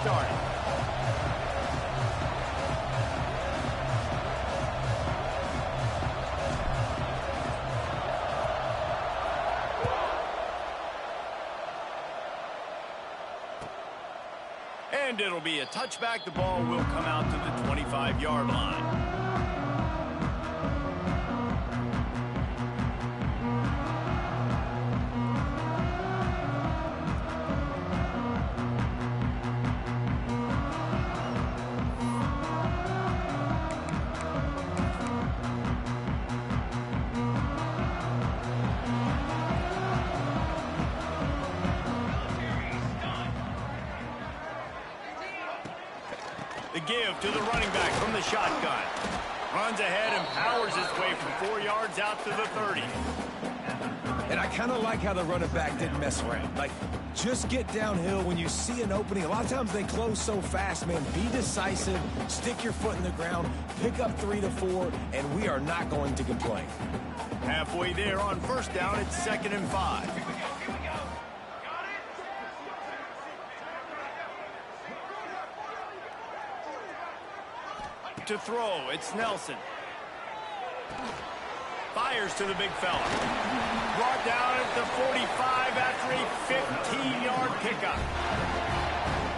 started. And it'll be a touchback. The ball will come out to the 25-yard line. The give to the running back from the shotgun. Runs ahead and powers his way from 4 yards out to the 30. And I kind of like how the running back didn't mess around. Like, just get downhill when you see an opening. A lot of times they close so fast, man. Be decisive, stick your foot in the ground, pick up 3 to 4, and we are not going to complain. Halfway there on first down, it's 2nd and 5. To throw, it's Nelson. Fires to the big fella. Brought down at the 45 after a 15-yard pickup.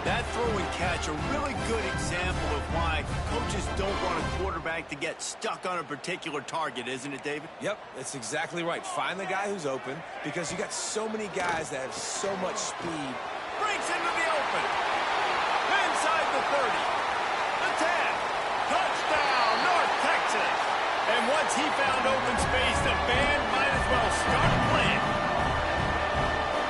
That throw and catch, a really good example of why coaches don't want a quarterback to get stuck on a particular target, isn't it, David? Yep, that's exactly right. Find the guy who's open, because you got so many guys that have so much speed. Breaks into the open. Inside the 30. The 10. Touchdown, North Texas. And once he found open space, the band might as well start playing.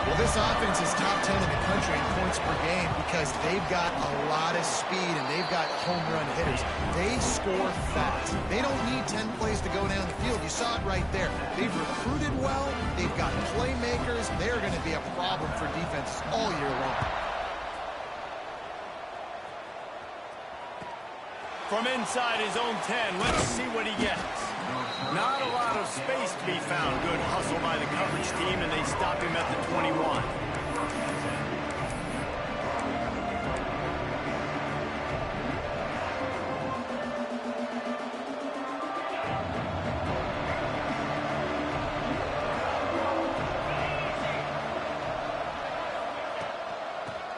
Well, this offense is top 10 in the country in points per game because they've got a lot of speed and they've got home run hitters. They score fast. They don't need 10 plays to go down the field. You saw it right there. They've recruited well. They've got playmakers. They're going to be a problem for defenses all year long. From inside his own 10, let's see what he gets. Not a lot of space to be found. Good hustle by the coverage team, and they stop him at the 21.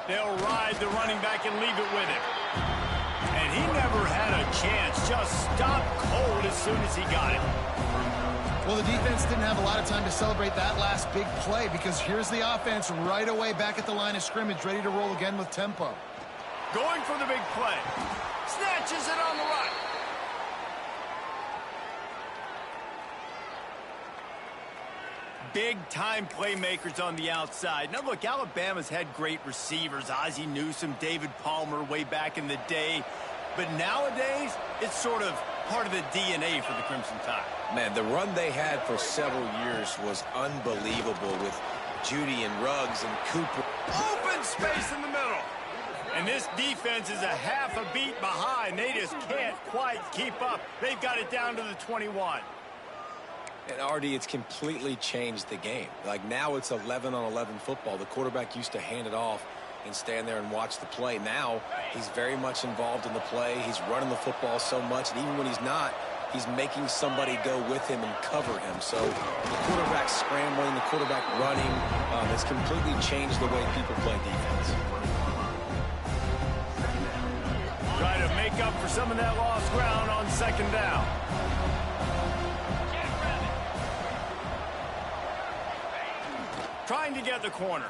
They'll ride the running back and leave it with him. And he never had a chance, just stopped cold as soon as he got it. Well, the defense didn't have a lot of time to celebrate that last big play because here's the offense right away back at the line of scrimmage, ready to roll again with tempo. Going for the big play. Snatches it on the run. Big-time playmakers on the outside. Now, look, Alabama's had great receivers. Ozzie Newsome, David Palmer way back in the day. But nowadays, it's sort of part of the DNA for the Crimson Tide. Man, the run they had for several years was unbelievable with Judy and Ruggs and Cooper. Open space in the middle. And this defense is a half a beat behind. They just can't quite keep up. They've got it down to the 21. And, Artie, it's completely changed the game. Like, now it's 11-on-11 football. The quarterback used to hand it off and stand there and watch the play. Now he's very much involved in the play. He's running the football so much, and even when he's not, he's making somebody go with him and cover him. So the quarterback scrambling, the quarterback running has completely changed the way people play defense. Try to make up for some of that lost ground on 2nd down. Trying to get the corner.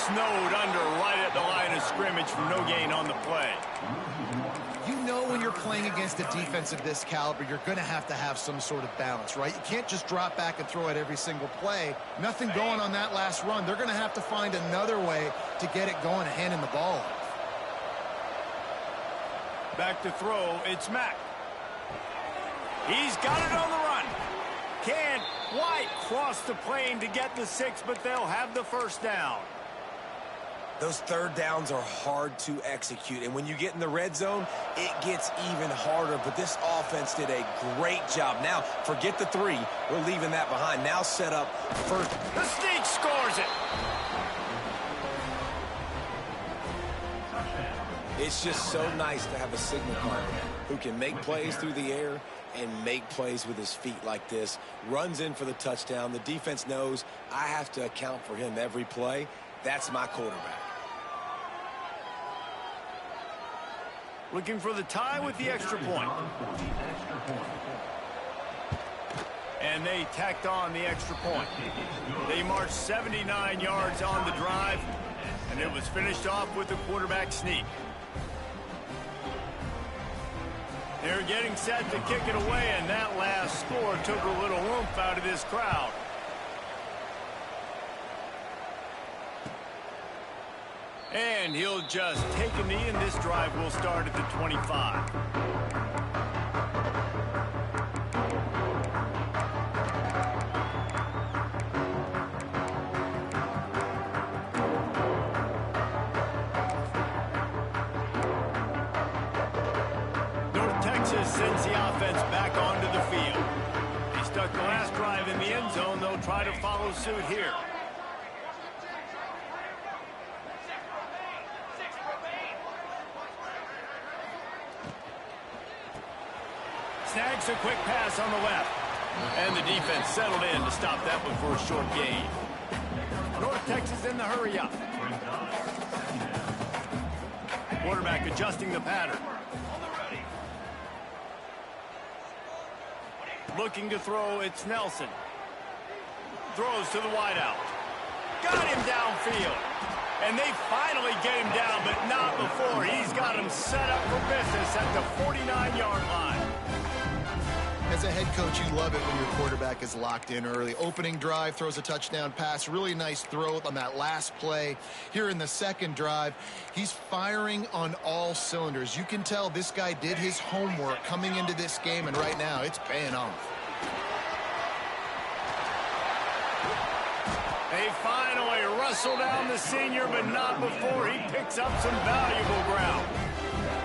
Snowed under right at the line of scrimmage for no gain on the play. You know when you're playing against a defense of this caliber, you're going to have some sort of balance, right? You can't just drop back and throw it every single play. Nothing going on that last run. They're going to have to find another way to get it going and handing the ball off. Back to throw, it's Mack. He's got it on the run. Can't quite cross the plane to get the 6, but they'll have the first down. Those 3rd downs are hard to execute, and when you get in the red zone, it gets even harder. But this offense did a great job. Now, forget the 3. We're leaving that behind. Now set up first. The sneak scores it. It's just so nice to have a signal caller who can make plays through the air and make plays with his feet like this. Runs in for the touchdown. The defense knows I have to account for him every play. That's my quarterback. Looking for the tie with the extra point. And they tacked on the extra point. They marched 79 yards on the drive, and it was finished off with a quarterback sneak. They're getting set to kick it away, and that last score took a little oomph out of this crowd. And he'll just take a knee, and this drive will start at the 25. Sends the offense back onto the field. They stuck the last drive in the end zone. They'll try to follow suit here. Snags a quick pass on the left. And the defense settled in to stop that one for a short gain. North Texas in the hurry up. Quarterback adjusting the pattern. Looking to throw, it's Nelson. Throws to the wideout. Got him downfield. And they finally get him down, but not before. He's got him set up for business at the 49-yard line. As a head coach, you love it when your quarterback is locked in early. Opening drive, throws a touchdown pass. Really nice throw on that last play. Here in the second drive, he's firing on all cylinders. You can tell this guy did his homework coming into this game, and right now it's paying off. They finally wrestle down the senior, but not before he picks up some valuable ground.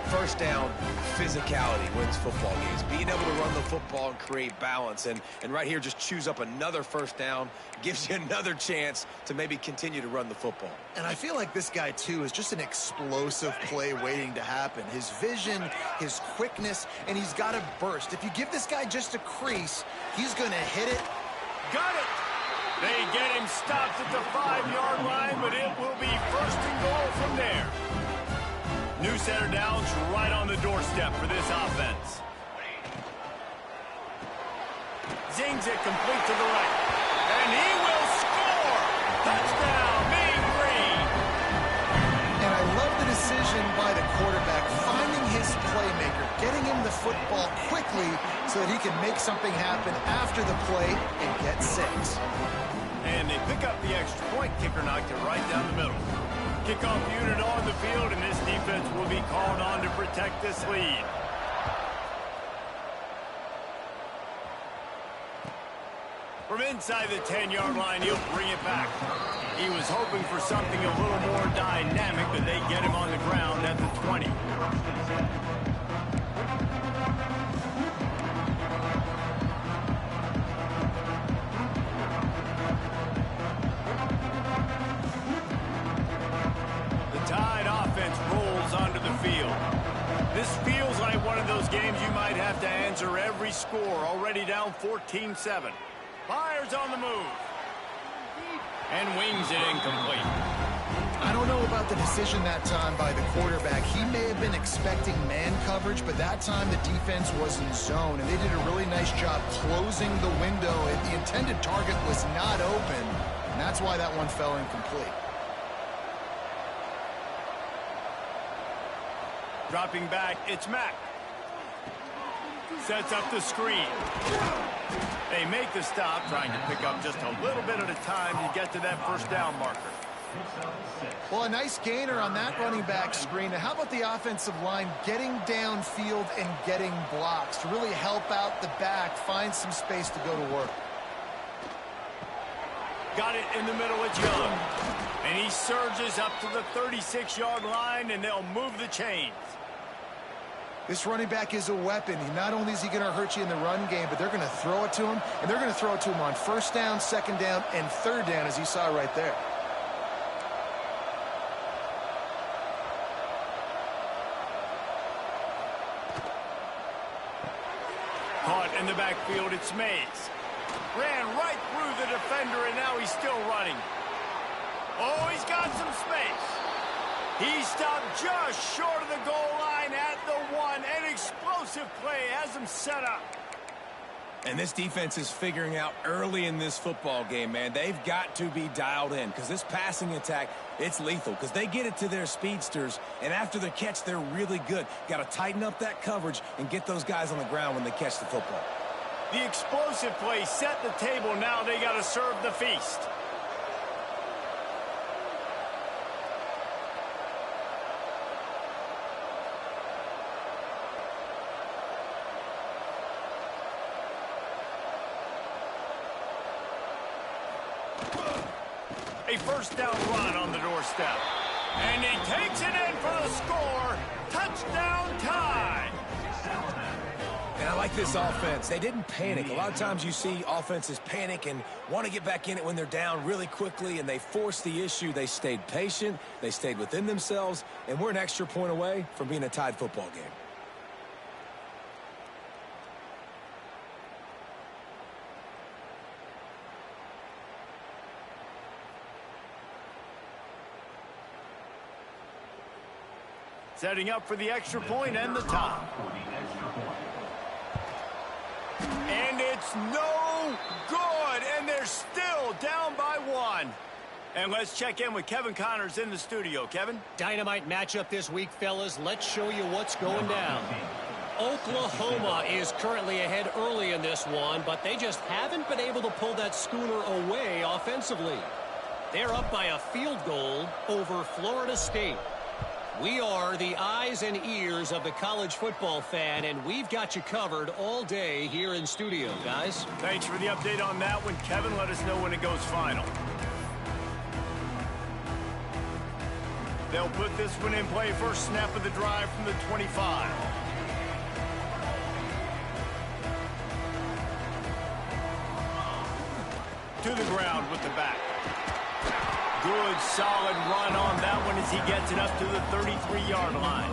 First down, physicality wins football games. Being able to run the football and create balance. And right here, just choose up another first down, gives you another chance to maybe continue to run the football. And I feel like this guy, too, is just an explosive play waiting to happen. His vision, his quickness, and he's got a burst. If you give this guy just a crease, he's going to hit it. Got it! They get him stopped at the 5-yard line, but it will be first and goal from there. New center downs right on the doorstep for this offense. Zings it complete to the right. And he will score! Touchdown, Mean Green! And I love the decision by the quarterback, finding his playmaker, getting him the football quickly so that he can make something happen after the play and get 6. And they pick up the extra point. Kicker knocked it right down the middle. Kickoff unit on the field, and this defense will be called on to protect this lead. From inside the 10-yard line, he'll bring it back. He was hoping for something a little more dynamic, but they get him on the ground at the 20. Onto the field. This feels like one of those games you might have to answer every score. Already down 14-7. Fires on the move. And wings it incomplete. I don't know about the decision that time by the quarterback. He may have been expecting man coverage, but that time the defense was in zone, and they did a really nice job closing the window. The intended target was not open, and that's why that one fell incomplete. Dropping back, it's Mack. Sets up the screen. They make the stop, trying to pick up just a little bit at a time to get to that first down marker. Well, a nice gainer on that running back screen. Now, how about the offensive line getting downfield and getting blocks to really help out the back, find some space to go to work? Got it in the middle of Young. And he surges up to the 36-yard line, and they'll move the chains. This running back is a weapon. Not only is he going to hurt you in the run game, but they're going to throw it to him, and they're going to throw it to him on first down, second down, and third down, as you saw right there. Caught in the backfield, it's Mays. Ran right through the defender, and now he's still running. Oh, he's got some space. He stopped just short of the goal line at the 1. An explosive play has him set up. And this defense is figuring out early in this football game, man. They've got to be dialed in because this passing attack, it's lethal because they get it to their speedsters, and after the catch, they're really good. Got to tighten up that coverage and get those guys on the ground when they catch the football. The explosive play set the table. Now they got to serve the feast. A first down run on the doorstep. And he takes it in for the score. Touchdown tie. And I like this offense. They didn't panic. A lot of times you see offenses panic and want to get back in it when they're down really quickly, and they force the issue. They stayed patient. They stayed within themselves, and we're an extra point away from being a tied football game. Setting up for the extra point and the tie. And it's no good, and they're still down by 1. And let's check in with Kevin Connors in the studio. Kevin? Dynamite matchup this week, fellas. Let's show you what's going down. Oklahoma is currently ahead early in this one, but they just haven't been able to pull that schooner away offensively. They're up by a field goal over Florida State. We are the eyes and ears of the college football fan, and we've got you covered all day here in studio, guys. Thanks for the update on that one, Kevin. Let us know when it goes final. They'll put this one in play. First snap of the drive from the 25. To the ground with the back. Good, solid run on that one as he gets it up to the 33-yard line.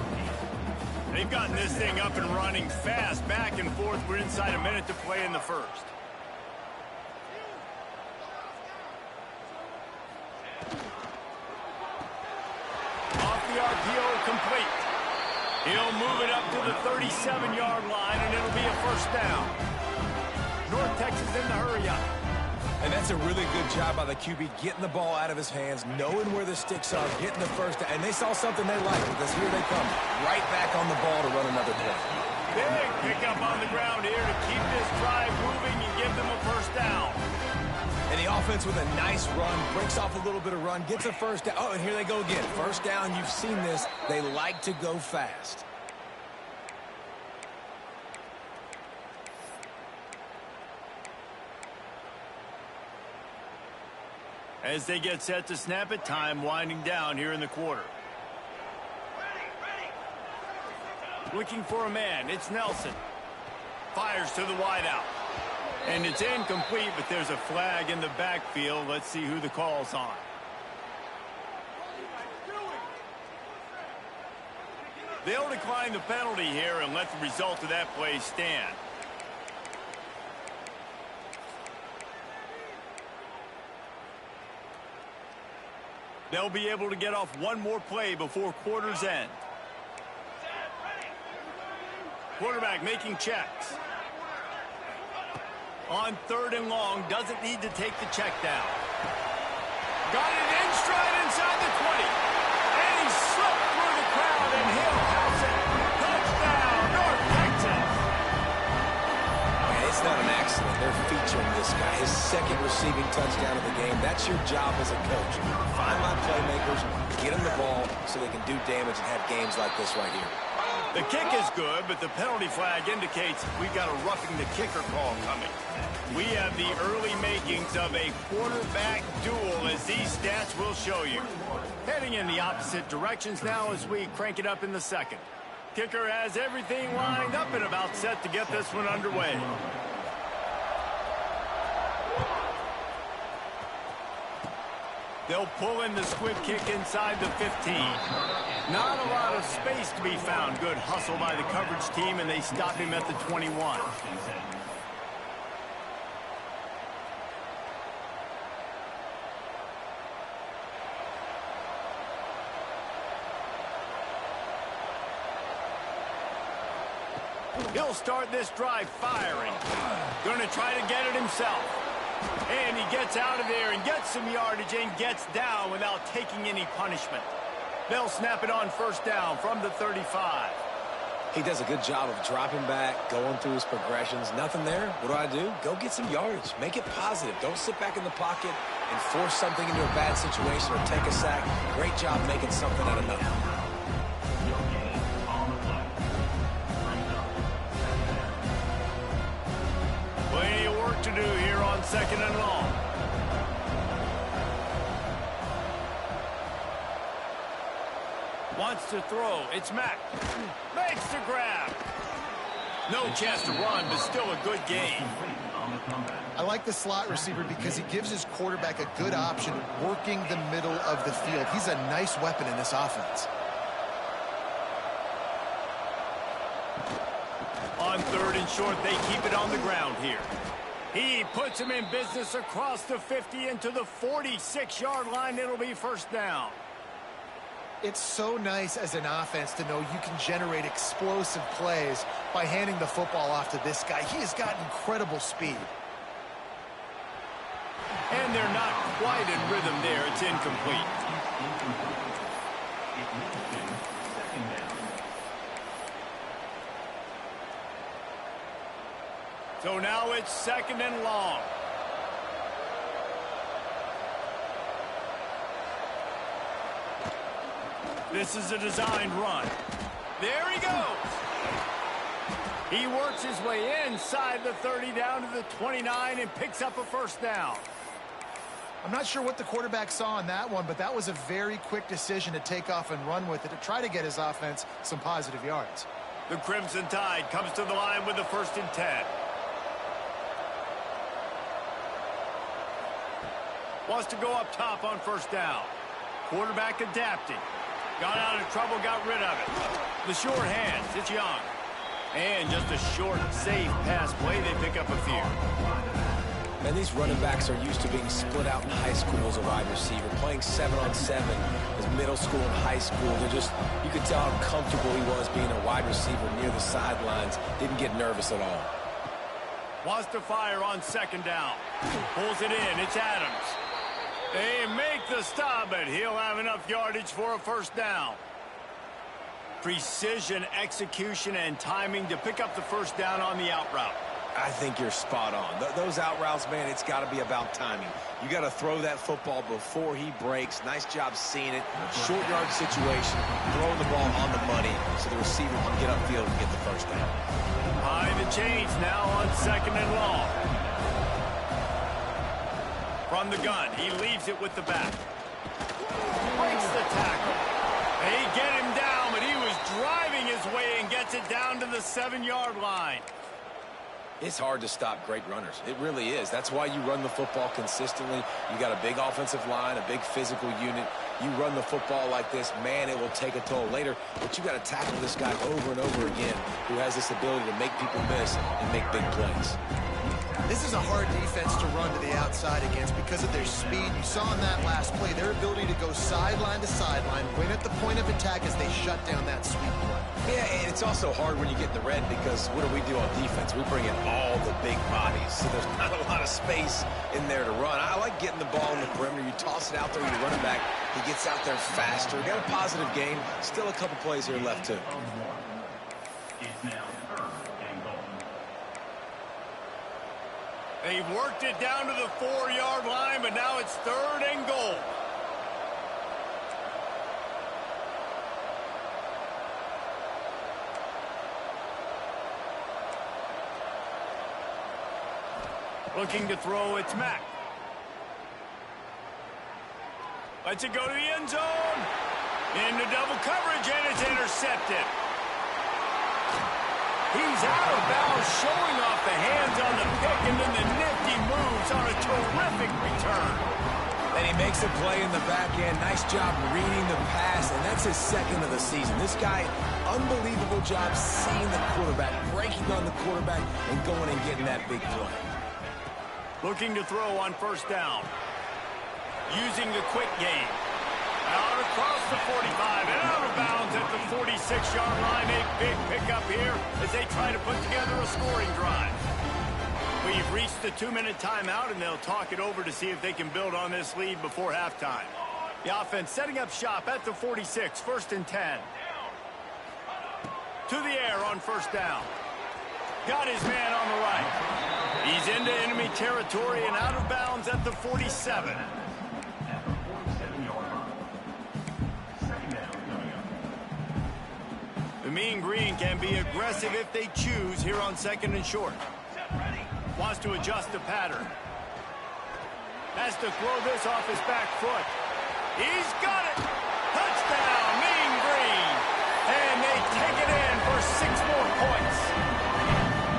They've gotten this thing up and running fast, back and forth. We're inside a minute to play in the first. Off the RPO, complete. He'll move it up to the 37-yard line, and it'll be a first down. North Texas in the hurry-up. And that's a really good job by the QB, getting the ball out of his hands, knowing where the sticks are, getting the first down. And they saw something they liked because here they come, right back on the ball to run another play. Big pickup on the ground here to keep this drive moving and give them a first down. And the offense with a nice run, breaks off a little bit of run, gets a first down. Oh, and here they go again. First down, you've seen this. They like to go fast. As they get set to snap it, time winding down here in the quarter. Looking for a man, it's Nelson. Fires to the wideout. And it's incomplete, but there's a flag in the backfield. Let's see who the call's on. They'll decline the penalty here and let the result of that play stand. They'll be able to get off one more play before quarter's end. Quarterback making checks. On 3rd and long, doesn't need to take the check down. Got it in stride inside the 20. And he slipped through the crowd, and he'll pass it. Touchdown, North Texas. Man, it's not an accident. They're featuring this guy. His second receiving touchdown of the game. That's your job as a coach. Find my playmakers, get them the ball so they can do damage and have games like this right here. The kick is good, but the penalty flag indicates we've got a roughing the kicker call coming. We have the early makings of a quarterback duel, as these stats will show you. Heading in the opposite directions now as we crank it up in the second. Kicker has everything lined up and about set to get this one underway. They'll pull in the squib kick inside the 15. Not a lot of space to be found. Good hustle by the coverage team, and they stop him at the 21. He'll start this drive firing. Going to try to get it himself. And he gets out of there and gets some yardage and gets down without taking any punishment. They'll snap it on first down from the 35. He does a good job of dropping back, going through his progressions. Nothing there. What do? Go get some yardage. Make it positive. Don't sit back in the pocket and force something into a bad situation or take a sack. Great job making something out of nothing. Plenty of work to do here on 2nd and long. Wants to throw. It's Mack. Makes the grab. No chance to run, but still a good game. I like the slot receiver because he gives his quarterback a good option working the middle of the field. He's a nice weapon in this offense. On 3rd and short, they keep it on the ground here. He puts him in business across the 50 into the 46-yard line. It'll be first down. It's so nice as an offense to know you can generate explosive plays by handing the football off to this guy. He has got incredible speed. And they're not quite in rhythm there. It's incomplete. So now it's 2nd and long. This is a designed run. There he goes. He works his way inside the 30 down to the 29 and picks up a first down. I'm not sure what the quarterback saw on that one, but that was a very quick decision to take off and run with it to try to get his offense some positive yards. The Crimson Tide comes to the line with the 1st and 10. Wants to go up top on first down. Quarterback adapting. Got out of trouble, got rid of it. The short hands, it's Young. And just a short, safe pass play, they pick up a few. And these running backs are used to being split out in high school as a wide receiver, playing 7-on-7 as middle school and high school. You could tell how comfortable he was being a wide receiver near the sidelines. Didn't get nervous at all. Wants to fire on 2nd down. Pulls it in, it's Adams. They make the stop, but he'll have enough yardage for a first down. Precision, execution, and timing to pick up the first down on the out route. I think you're spot on. Those out routes, man, it's got to be about timing. You got to throw that football before he breaks. Nice job seeing it. Short yard situation, throwing the ball on the money so the receiver can get upfield and get the first down. High the chains now on 2nd and long. From the gun, he leaves it with the back. Breaks the tackle. They get him down, but he was driving his way and gets it down to the 7-yard line. It's hard to stop great runners. It really is. That's why you run the football consistently. You got a big offensive line, a big physical unit. You run the football like this, man, it will take a toll later. But you got to tackle this guy over and over again who has this ability to make people miss and make big plays. This is a hard defense to run to the outside against because of their speed. You saw in that last play their ability to go sideline to sideline, win at the point of attack as they shut down that sweep play. Yeah, and it's also hard when you get in the red because what do on defense? We bring in all the big bodies, so there's not a lot of space in there to run. I like getting the ball in the perimeter. You toss it out there, you run it back. He gets out there faster. Got a positive game. Still a couple plays here left, too. They've worked it down to the 4-yard line, but now it's 3rd and goal. Looking to throw, it's Mack. Lets it go to the end zone. Into double coverage, and it's intercepted. He's out of bounds, showing off the hands on the pick, and then the nifty moves on a terrific return. And he makes a play in the back end. Nice job reading the pass, and that's his second of the season. This guy, unbelievable job seeing the quarterback, breaking on the quarterback, and going and getting that big play. Looking to throw on first down. Using the quick game. Out across the 45 and out of bounds at the 46-yard line. A big pickup here as they try to put together a scoring drive. We've reached the 2-minute timeout, and they'll talk it over to see if they can build on this lead before halftime. The offense setting up shop at the 46, 1st and 10. To the air on first down. Got his man on the right. He's into enemy territory and out of bounds at the 47. The Mean Green can be aggressive if they choose here on 2nd and short. Wants to adjust the pattern. Has to throw this off his back foot. He's got it. Touchdown, Mean Green. And they take it in for 6 more points.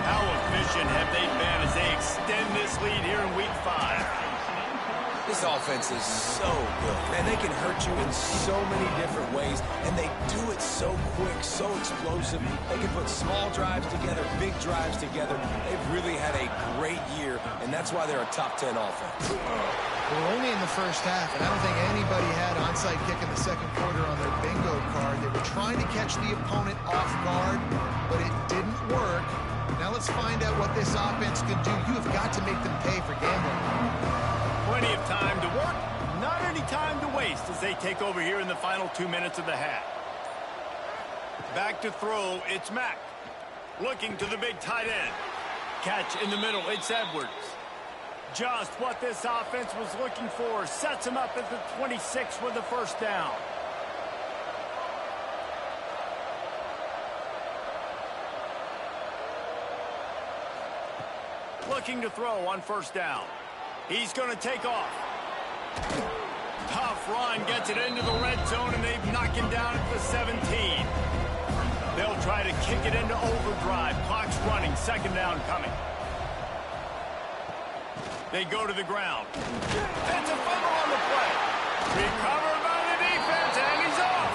How efficient have they been as they extend this lead here in Week 5? This offense is so good. Man, they can hurt you in so many different ways, and they do it so quick, so explosive. They can put small drives together, big drives together. They've really had a great year, and that's why they're a top 10 offense. We're only in the first half, and I don't think anybody had onside kick in the second quarter on their bingo card. They were trying to catch the opponent off guard, but it didn't work. Now let's find out what this offense can do. You have got to make them pay for gambling. Plenty of time to work, not any time to waste as they take over here in the final 2 minutes of the half. Back to throw, it's Mack. Looking to the big tight end. Catch in the middle, it's Edwards. Just what this offense was looking for. Sets him up at the 26 with the first down. Looking to throw on first down. He's going to take off. Tough run, gets it into the red zone, and they knock him down at the 17. They'll try to kick it into overdrive. Clock's running, 2nd down coming. They go to the ground. It's a fumble on the play. Recovered by the defense, and he's off.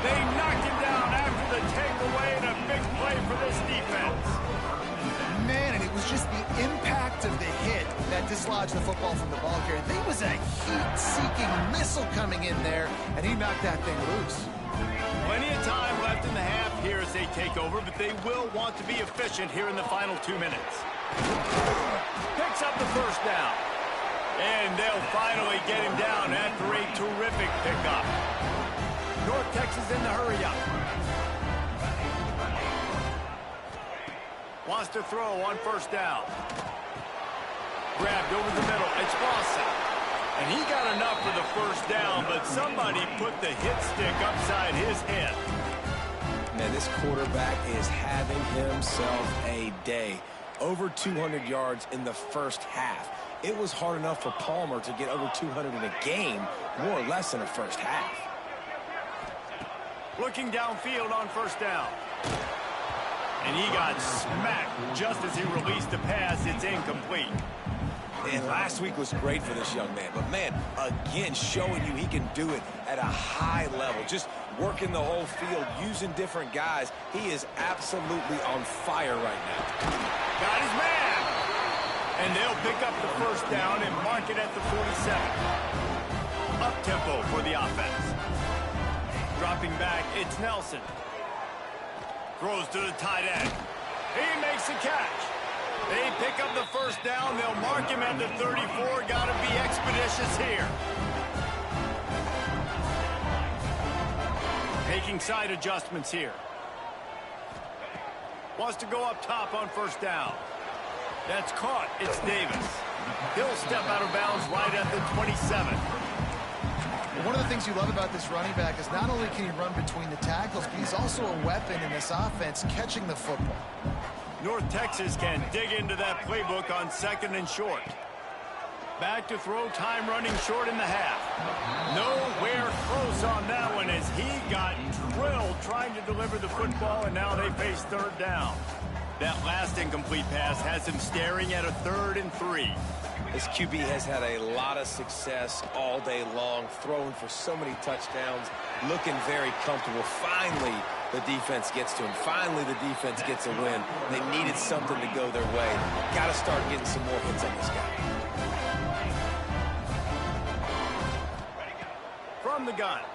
They knocked him down after the takeaway, and a big play for this defense. Man, and it was just the impact of the hit that dislodged the football from the ball carrier. There was a heat-seeking missile coming in there, and he knocked that thing loose. Plenty of time left in the half here as they take over, but they will want to be efficient here in the final 2 minutes. Picks up the first down. And they'll finally get him down after a terrific pickup. North Texas in the hurry-up. Wants to throw on first down. Grabbed over the middle. It's Lawson. And he got enough for the first down, but somebody put the hit stick upside his head. Man, this quarterback is having himself a day. Over 200 yards in the first half. It was hard enough for Palmer to get over 200 in a game, more or less in a first half. Looking downfield on first down. And he got smacked just as he released the pass. It's incomplete. And last week was great for this young man. But, man, again, showing you he can do it at a high level. Just working the whole field, using different guys. He is absolutely on fire right now. Got his man. And they'll pick up the first down and mark it at the 47. Up-tempo for the offense. Dropping back, it's Nelson. Throws to the tight end. He makes the catch. They pick up the first down. They'll mark him at the 34. Got to be expeditious here. Making side adjustments here. Wants to go up top on first down. That's caught. It's Davis. He'll step out of bounds right at the 27. One of the things you love about this running back is not only can he run between the tackles, but he's also a weapon in this offense catching the football. North Texas can dig into that playbook on 2nd and short. Back to throw, time running short in the half. Nowhere close on that one as he got drilled trying to deliver the football, and now they face 3rd down. That last incomplete pass has him staring at a 3rd and 3. This QB has had a lot of success all day long, throwing for so many touchdowns, looking very comfortable. Finally, the defense gets to him. Finally, the defense gets a win. They needed something to go their way. Got to start getting some more hits on this guy. From the gun.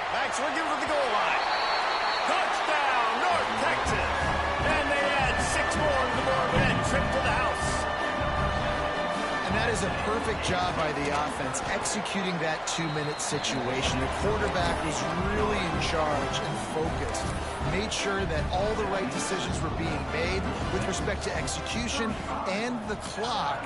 Backs looking for the goal line. Touchdown, North Texas. And they add 6 more to the board with that trip to the house. And that is a perfect job by the offense, executing that 2-minute situation. The quarterback was really in charge and focused. Made sure that all the right decisions were being made with respect to execution and the clock.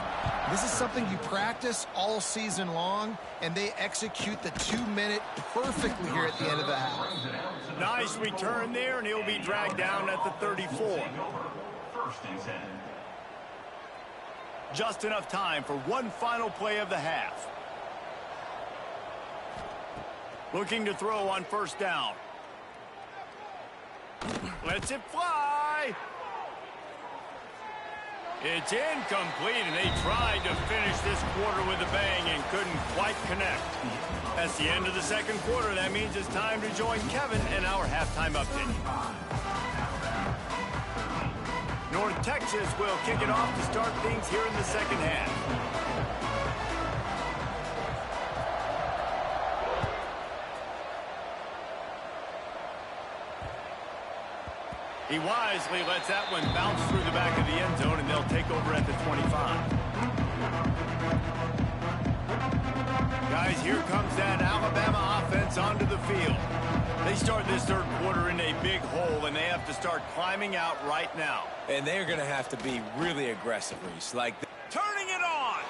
This is something you practice all season long, and they execute the 2-minute perfectly here at the end of the half. Nice return there, and he'll be dragged down at the 34. Just enough time for one final play of the half. Looking to throw on 1st down. Lets it fly. It's incomplete, and they tried to finish this quarter with a bang and couldn't quite connect. That's the end of the 2nd quarter. That means it's time to join Kevin in our halftime update. North Texas will kick it off to start things here in the 2nd half. He wisely lets that one bounce through the back of the end zone, and they'll take over at the 25. Guys, here comes that Alabama offense onto the field. They start this 3rd quarter in a big hole, and they have to start climbing out right now. And they're going to have to be really aggressive, Reese. Turning it on.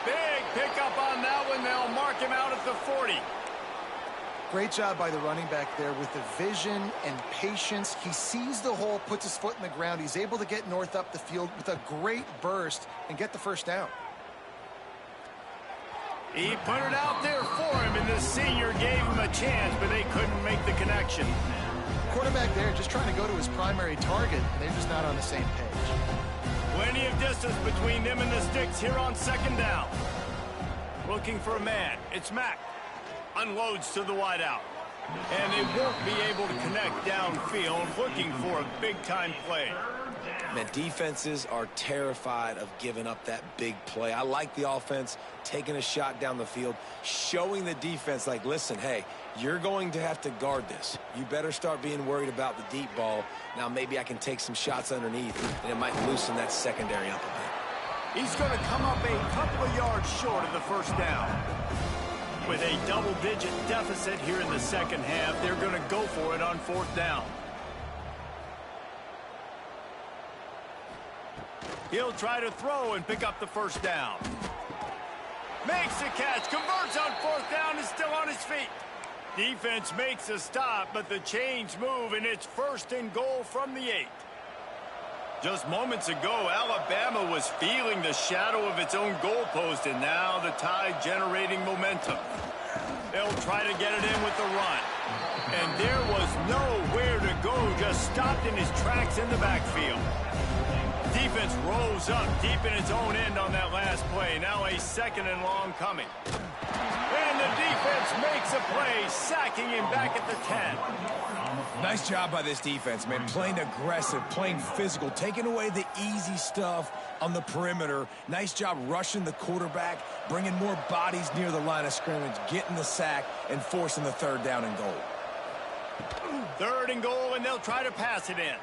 Big pickup on that one. They'll mark him out at the 40. Great job by the running back there with the vision and patience. He sees the hole, puts his foot in the ground. He's able to get North up the field with a great burst and get the 1st down. He put it out there for him, and the senior gave him a chance, but they couldn't make the connection. Quarterback there just trying to go to his primary target. They're just not on the same page. Plenty of distance between them and the sticks here on 2nd down. Looking for a man. It's Mack. Unloads to the wideout. And they won't be able to connect downfield, looking for a big-time play. Man, defenses are terrified of giving up that big play. I like the offense taking a shot down the field, showing the defense, like, listen, hey, you're going to have to guard this. You better start being worried about the deep ball. Now maybe I can take some shots underneath, and it might loosen that secondary up a bit. He's going to come up a couple of yards short of the 1st down. With a double-digit deficit here in the 2nd half, they're going to go for it on 4th down. He'll try to throw and pick up the 1st down. Makes the catch, converts on 4th down, is still on his feet. Defense makes a stop, but the chains move, and it's 1st and goal from the 8. Just moments ago, Alabama was feeling the shadow of its own goalpost, and now the Tide generating momentum. They'll try to get it in with the run. And there was nowhere to go, just stopped in his tracks in the backfield. Defense rose up deep in its own end on that last play. Now a 2nd and long coming. And the defense makes a play, sacking him back at the 10. Nice job by this defense, man. Playing aggressive, playing physical, taking away the easy stuff on the perimeter. Nice job rushing the quarterback, bringing more bodies near the line of scrimmage, getting the sack, and forcing the 3rd down and goal. 3rd and goal, and they'll try to pass it in.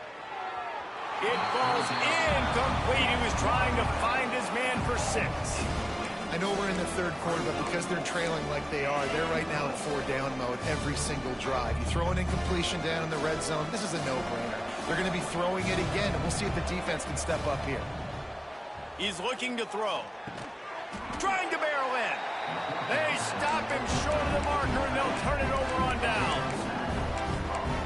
It falls incomplete. He was trying to find his man for 6. I know we're in the 3rd quarter, but because they're trailing like they are, they're right now in 4-down mode every single drive. You throw an incompletion down in the red zone, this is a no-brainer. They're going to be throwing it again, and we'll see if the defense can step up here. He's looking to throw. Trying to barrel in. They stop him short of the marker, and they'll turn it over on downs.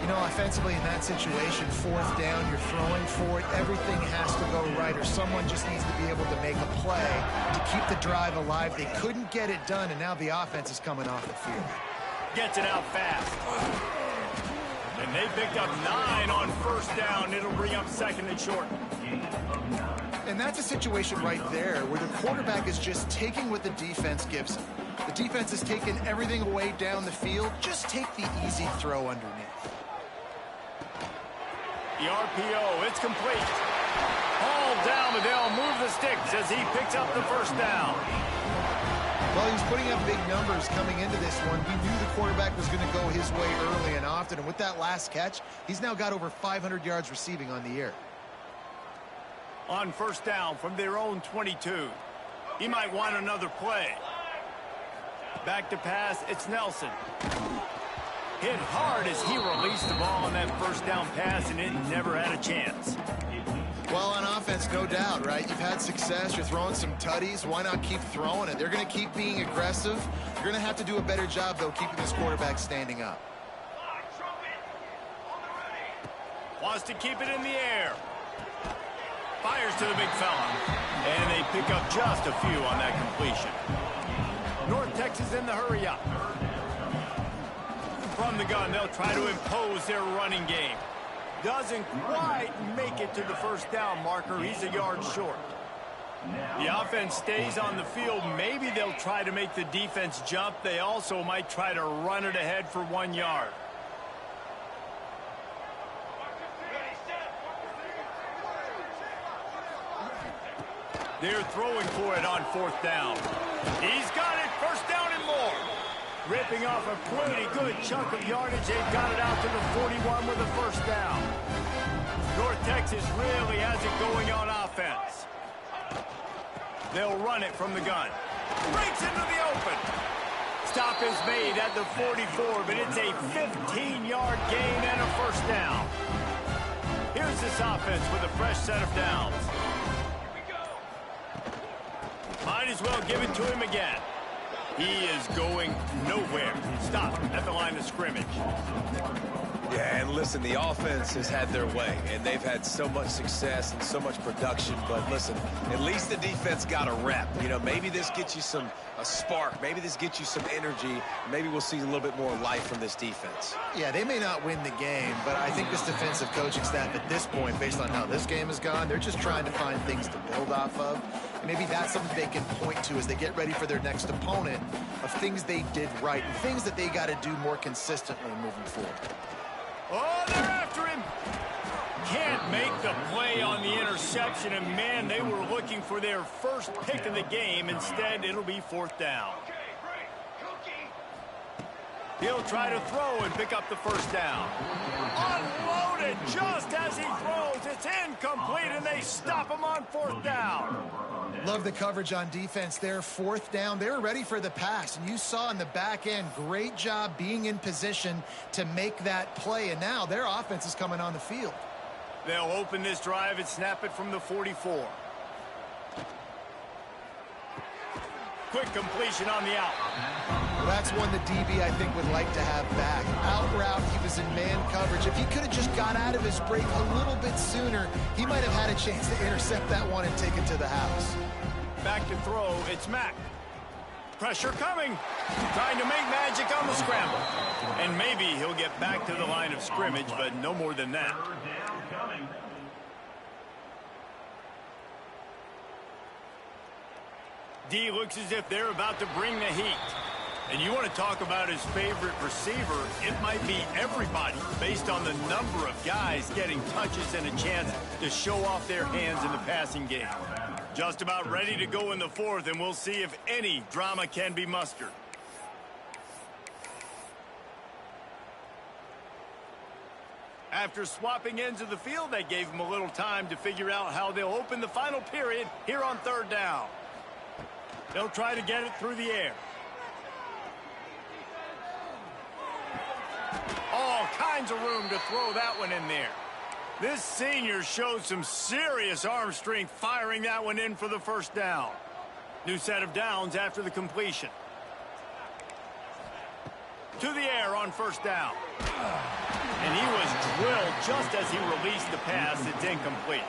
You know, offensively in that situation, 4th down, you're throwing for it. Everything has to go right, or someone just needs to be able to make a play to keep the drive alive. They couldn't get it done, and now the offense is coming off the field. Gets it out fast. And they picked up 9 on first down. It'll bring up second and short. And that's a situation right there where the quarterback is just taking what the defense gives him. The defense is taking everything away down the field. Just take the easy throw underneath. The RPO, it's complete. All down, but they'll move the sticks as he picks up the first down. Well, he's putting up big numbers coming into this one. We knew the quarterback was going to go his way early and often. And with that last catch, he's now got over 500 yards receiving on the year. On first down from their own 22. He might want another play. Back to pass, it's Nelson. Hit hard as he released the ball on that first down pass, and it never had a chance. Well, on offense, no doubt, right? You've had success. You're throwing some tutties. Why not keep throwing it? They're going to keep being aggressive. You're going to have to do a better job, though, keeping this quarterback standing up. Wants to keep it in the air. Fires to the big fella. And they pick up just a few on that completion. North Texas in the hurry up. From the gun, they'll try to impose their running game. Doesn't quite make it to the first down marker. He's a yard short. The offense stays on the field. Maybe they'll try to make the defense jump. They also might try to run it ahead for 1 yard. They're throwing for it on fourth down. He's got it. First down and more. Ripping off a pretty good chunk of yardage. They've got it out to the 41 with a first down. North Texas really has it going on offense. They'll run it from the gun. Breaks into the open. Stop is made at the 44, but it's a 15-yard gain and a first down. Here's this offense with a fresh set of downs. Might as well give it to him again. He is going nowhere. Stop at the line of scrimmage. Yeah, and listen, the offense has had their way, and they've had so much success and so much production. But listen, at least the defense got a rep. You know, maybe this gets you a spark. Maybe this gets you some energy. Maybe we'll see a little bit more life from this defense. Yeah, they may not win the game, but I think this defensive coaching staff at this point, based on how this game has gone, they're just trying to find things to build off of. And maybe that's something they can point to as they get ready for their next opponent, of things they did right and things that they got to do more consistently moving forward. Oh, they're after him. Can't make the play on the interception, and man, they were looking for their first pick of the game. Instead, it'll be fourth down. He'll try to throw and pick up the first down. Unloaded just as he throws. It's incomplete, and they stop him on fourth down. Love the coverage on defense there. Fourth down. They were ready for the pass. And you saw in the back end, great job being in position to make that play. And now their offense is coming on the field. They'll open this drive and snap it from the 44. Quick completion on the out. Well, that's one the DB, I think, would like to have back. Out route, he was in man coverage. If he could have just got out of his break a little bit sooner, he might have had a chance to intercept that one and take it to the house. Back to throw, it's Mack. Pressure coming. Trying to make magic on the scramble. And maybe he'll get back to the line of scrimmage, but no more than that. D looks as if they're about to bring the heat. And you want to talk about his favorite receiver, it might be everybody based on the number of guys getting touches and a chance to show off their hands in the passing game. Just about ready to go in the fourth, and we'll see if any drama can be mustered. After swapping ends of the field, they gave him a little time to figure out how they'll open the final period here on third down. They'll try to get it through the air. All kinds of room to throw that one in there. This senior showed some serious arm strength firing that one in for the first down. New set of downs after the completion. To the air on first down. And he was drilled just as he released the pass. It's incomplete.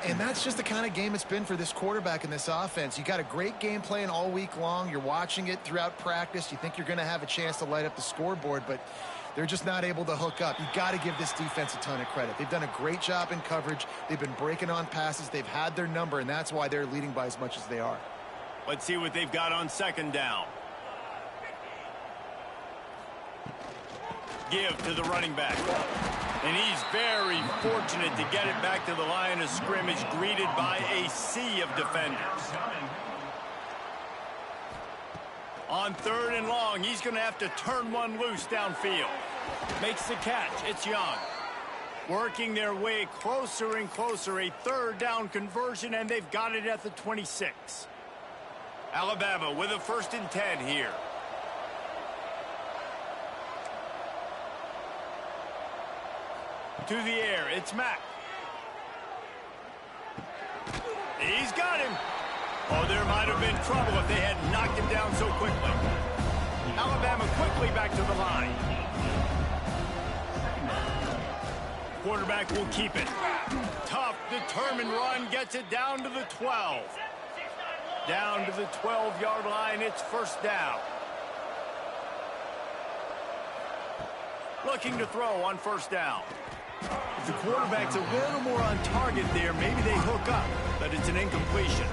And that's just the kind of game it's been for this quarterback in this offense. You got a great game plan all week long. You're watching it throughout practice. You think you're going to have a chance to light up the scoreboard, but They're just not able to hook up. You got to give this defense a ton of credit. They've done a great job in coverage. They've been breaking on passes. They've had their number, and that's why they're leading by as much as they are. Let's see what they've got on second down. Give to the running back. And he's very fortunate to get it back to the line of scrimmage, greeted by a sea of defenders. On third and long, he's going to have to turn one loose downfield. Makes the catch. It's Young. Working their way closer and closer. A third down conversion, and they've got it at the 26. Alabama with a 1st and 10 here. To the air, it's Mack. He's got him. Oh, there might have been trouble if they had knocked him down so quickly. Alabama quickly back to the line. Quarterback will keep it. Tough, determined run, gets it down to the 12. Down to the 12-yard line, it's 1st down. Looking to throw on 1st down. If the quarterback's a little more on target there, maybe they hook up, but it's an incompletion.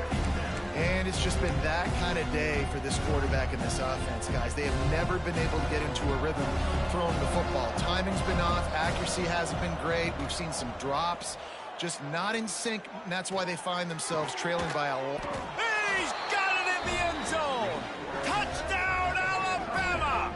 And it's just been that kind of day for this quarterback and this offense, guys. They have never been able to get into a rhythm throwing the football. Timing's been off. Accuracy hasn't been great. We've seen some drops, just not in sync, and that's why they find themselves trailing by a lot. He's got it in the end zone. Touchdown, Alabama!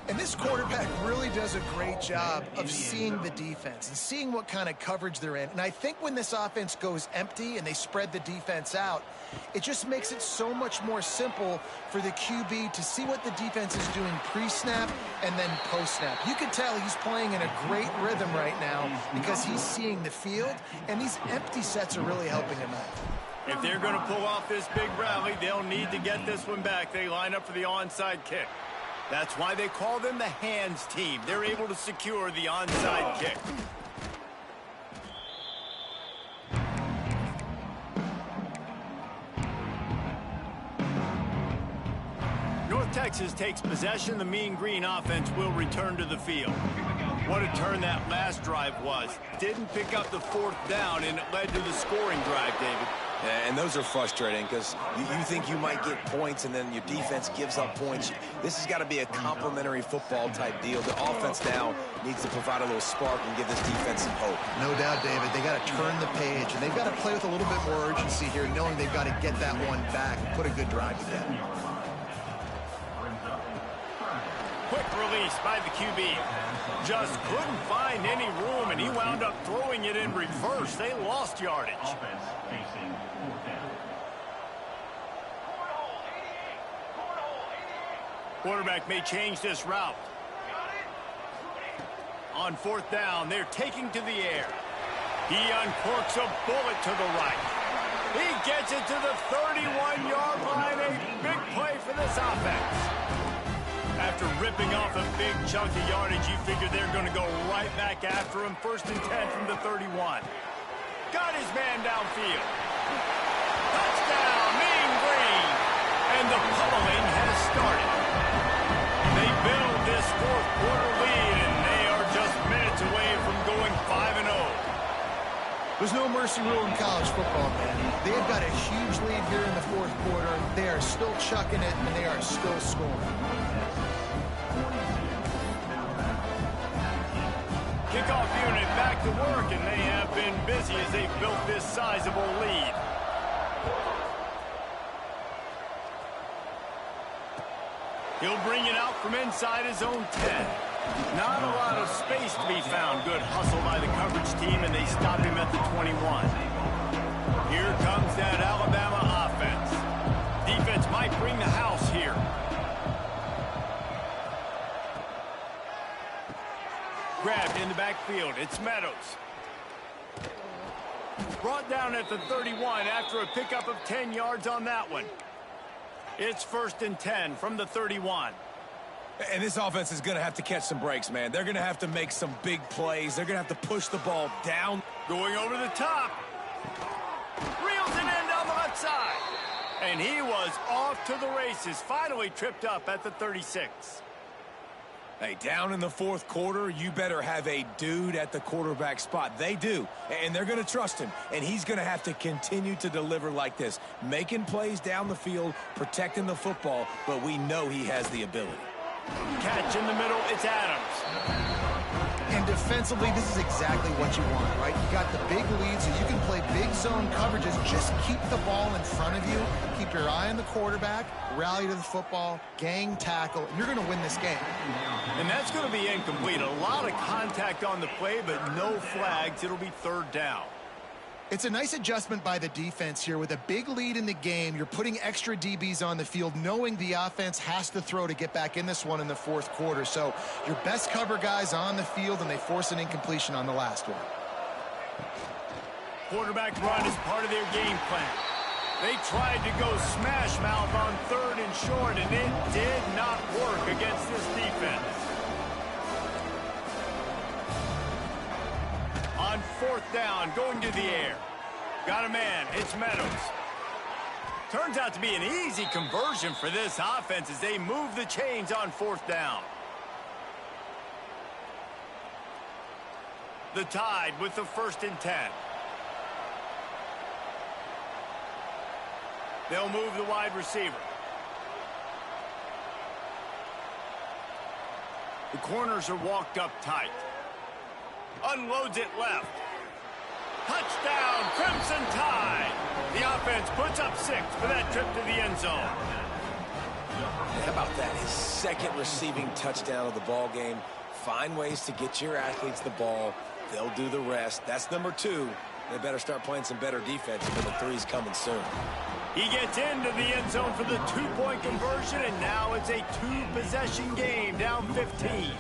And this quarterback really does a great job of seeing the defense and seeing what kind of coverage they're in. And I think when this offense goes empty and they spread the defense out, it just makes it so much more simple for the QB to see what the defense is doing pre-snap and then post-snap. You can tell he's playing in a great rhythm right now because he's seeing the field, and these empty sets are really helping him out. If they're going to pull off this big rally, they'll need to get this one back. They line up for the onside kick. That's why they call them the hands team. They're able to secure the onside kick. North Texas takes possession. The Mean Green offense will return to the field. What a turn that last drive was. Didn't pick up the 4th down, and it led to the scoring drive, David. Yeah, and those are frustrating because you think you might get points and then your defense gives up points. This has got to be a complementary football type deal. The offense now needs to provide a little spark and give this defense some hope. No doubt, David. They got to turn the page, and they've got to play with a little bit more urgency here, knowing they've got to get that one back and put a good drive together. Quick release by the QB. Just couldn't find any room, and he wound up throwing it in reverse. They lost yardage. Quarterback may change this route. On 4th down, they're taking to the air. He uncorks a bullet to the right. He gets it to the 31-yard line. A big play for this offense. After ripping off a big chunk of yardage, you figure they're going to go right back after him. 1st and 10 from the 31. Got his man downfield. Touchdown, Mean Green. And the pummeling has started. They build this 4th quarter lead, and they are just minutes away from going 5-0. There's no mercy rule in college football, man. They've got a huge lead here in the 4th quarter. They are still chucking it, and they are still scoring. Kickoff unit back to work, and they have been busy as they built this sizable lead. He'll bring it out from inside his own 10. Not a lot of space to be found. Good hustle by the coverage team, and they stop him at the 21. Here comes that Alabama offense. Defense might bring the house here. Grabbed in the backfield. It's Meadows. Brought down at the 31 after a pickup of 10 yards on that one. It's 1st and 10 from the 31. And this offense is going to have to catch some breaks, man. They're going to have to make some big plays. They're going to have to push the ball down. Going over the top. Reels it in down the left side. And he was off to the races. Finally tripped up at the 36. Hey, down in the 4th quarter, you better have a dude at the quarterback spot. They do, and they're going to trust him. And he's going to have to continue to deliver like this, making plays down the field, protecting the football, but we know he has the ability. Catch in the middle, it's Adams. And defensively, this is exactly what you want, right? You got the big lead, so you can play big zone coverages. Just keep the ball in front of you. Keep your eye on the quarterback, rally to the football, gang tackle, and you're going to win this game. And that's going to be incomplete. A lot of contact on the play, but no flags. It'll be 3rd down. It's a nice adjustment by the defense here. With a big lead in the game, you're putting extra DBs on the field, knowing the offense has to throw to get back in this one in the 4th quarter. So your best cover guys on the field, and they force an incompletion on the last one. Quarterback run is part of their game plan. They tried to go smash mouth on 3rd and short, and it did not work against this defense. On 4th down, going to the air. Got a man, it's Meadows. Turns out to be an easy conversion for this offense as they move the chains on 4th down. The Tide with the 1st and 10. They'll move the wide receiver. The corners are walked up tight. Unloads it left. Touchdown, Crimson Tide. The offense puts up 6 for that trip to the end zone. How about that? His 2nd receiving touchdown of the ball game. Find ways to get your athletes the ball. They'll do the rest. That's number 2. They better start playing some better defense, because the 3's coming soon. He gets into the end zone for the 2-point conversion, and now it's a 2-possession game, down 15.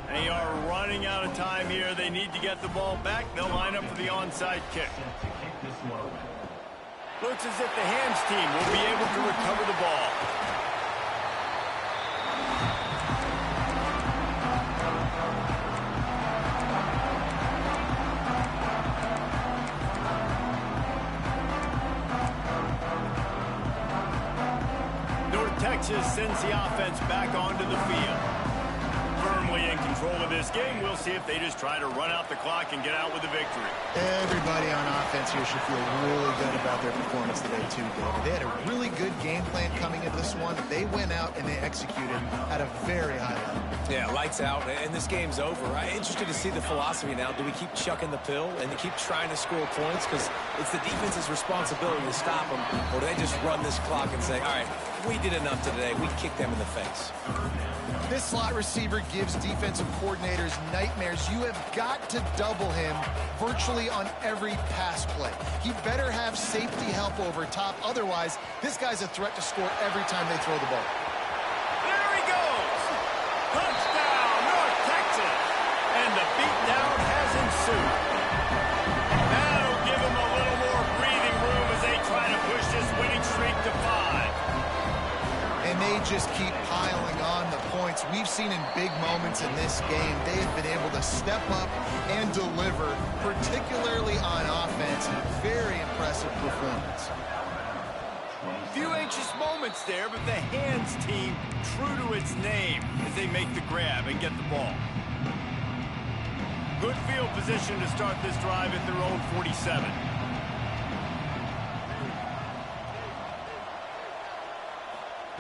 They are running out of time here. They need to get the ball back. They'll line up for the onside kick. Looks as if the hands team will be able to recover the ball. North Texas sends the offense back onto the field. Firmly in control of this game. We'll see if they just try to run out the clock and get out with the victory. Everybody on offense here should feel really good about their performance today, too, David. They had a really good game plan coming into this one. They went out and they executed at a very high level. Yeah, lights out, and this game's over. I'm interested to see the philosophy now. Do we keep chucking the pill and keep trying to score points? Because it's the defense's responsibility to stop them. Or do they just run this clock and say, all right, we did enough today. We kicked them in the face. This slot receiver gives defensive coordinators nightmares. You have got to double him virtually on every pass play. He better have safety help over top. Otherwise, this guy's a threat to score every time they throw the ball. There he goes! Touchdown, North Texas! And the beatdown has ensued. That'll give him a little more breathing room as they try to push this winning streak to 5. And they just keep piling on the points. We've seen in big moments in this game, they have been able to step up and deliver, particularly on offense. Very impressive performance. Few anxious moments there, but the hands team true to its name as they make the grab and get the ball. Good field position to start this drive at their own 47.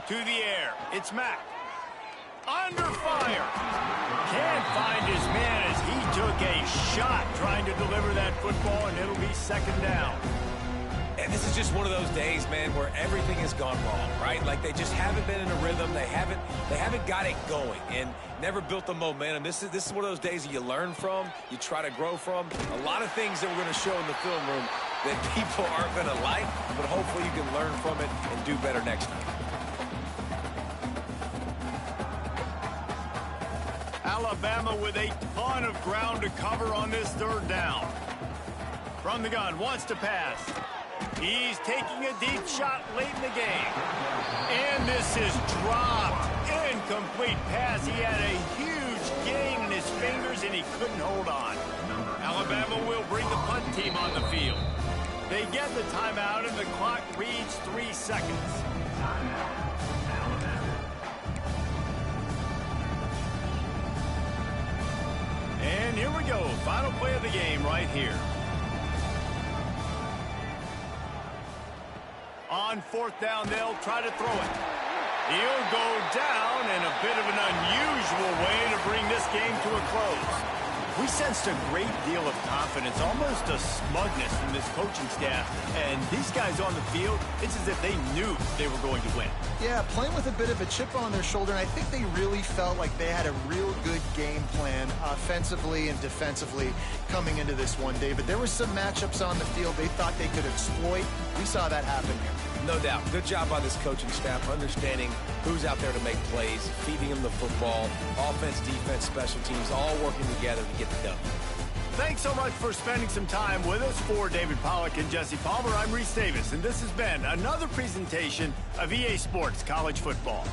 To the air, it's Mack. Under fire. Can't find his man as he took a shot trying to deliver that football, and it'll be 2nd down. And this is just one of those days, man, where everything has gone wrong, right? Like they just haven't been in a rhythm. They haven't got it going and never built the momentum. This is one of those days that you learn from, you try to grow from. A lot of things that we're going to show in the film room that people aren't going to like, but hopefully you can learn from it and do better next time. Alabama with a ton of ground to cover on this third down. From the gun, wants to pass. He's taking a deep shot late in the game. And this is dropped. Incomplete pass. He had a huge gain in his fingers, and he couldn't hold on. Alabama will bring the punt team on the field. They get the timeout, and the clock reads 3 seconds. And here we go. Final play of the game right here. On 4th down, they'll try to throw it. He'll go down in a bit of an unusual way to bring this game to a close. We sensed a great deal of confidence, almost a smugness from this coaching staff. And these guys on the field, it's as if they knew they were going to win. Yeah, playing with a bit of a chip on their shoulder, and I think they really felt like they had a real good game plan offensively and defensively coming into this one, David. There were some matchups on the field they thought they could exploit. We saw that happen here. No doubt. Good job by this coaching staff, understanding who's out there to make plays, feeding them the football, offense, defense, special teams, all working together to get the dub. Thanks so much for spending some time with us. For David Pollack and Jesse Palmer, I'm Reese Davis, and this has been another presentation of EA Sports College Football.